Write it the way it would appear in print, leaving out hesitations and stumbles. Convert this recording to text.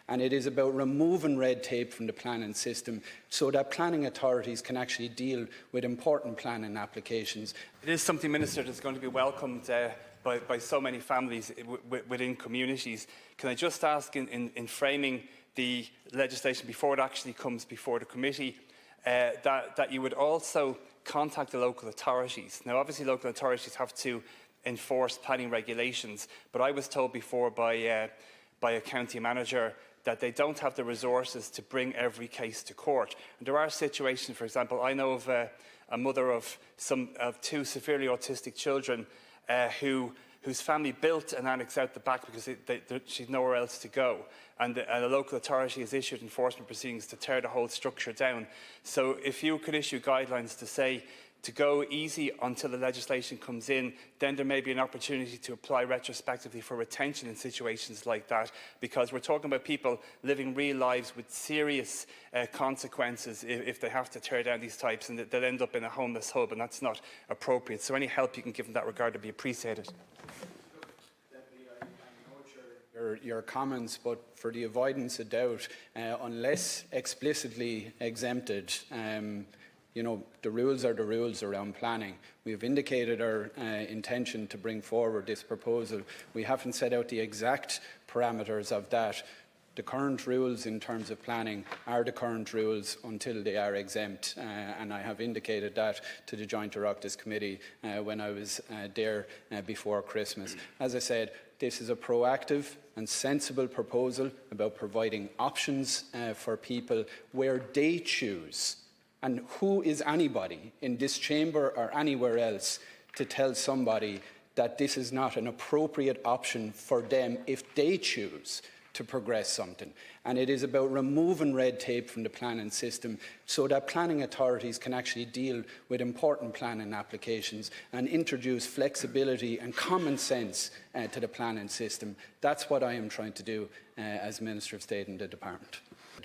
And it is about removing red tape from the planning system so that planning authorities can actually deal with important planning applications. It is something, Minister, that's going to be welcomed by so many families within communities. Can I just ask, in framing the legislation before it actually comes before the committee, that you would also contact the local authorities? Now, obviously, local authorities have to enforce planning regulations, but I was told before by a county manager that they don't have the resources to bring every case to court. And there are situations, for example, I know of a mother of two severely autistic children whose family built an annex out the back because she had nowhere else to go. And a local authority has issued enforcement proceedings to tear the whole structure down. So if you could issue guidelines to say to go easy until the legislation comes in, then there may be an opportunity to apply retrospectively for retention in situations like that, because we're talking about people living real lives with serious consequences if they have to tear down these types, and they'll end up in a homeless hub, and that's not appropriate. So any help you can give in that regard would be appreciated. Your comments, but for the avoidance of doubt, unless explicitly exempted, you know, the rules are the rules around planning. We have indicated our intention to bring forward this proposal. We haven't set out the exact parameters of that. The current rules in terms of planning are the current rules until they are exempt, and I have indicated that to the Joint Oireachtas Committee when I was there before Christmas. As I said, this is a proactive and sensible proposal about providing options for people where they choose. And who is anybody in this chamber or anywhere else to tell somebody that this is not an appropriate option for them if they choose to progress something? And it is about removing red tape from the planning system so that planning authorities can actually deal with important planning applications and introduce flexibility and common sense to the planning system. That's what I am trying to do as Minister of State in the department.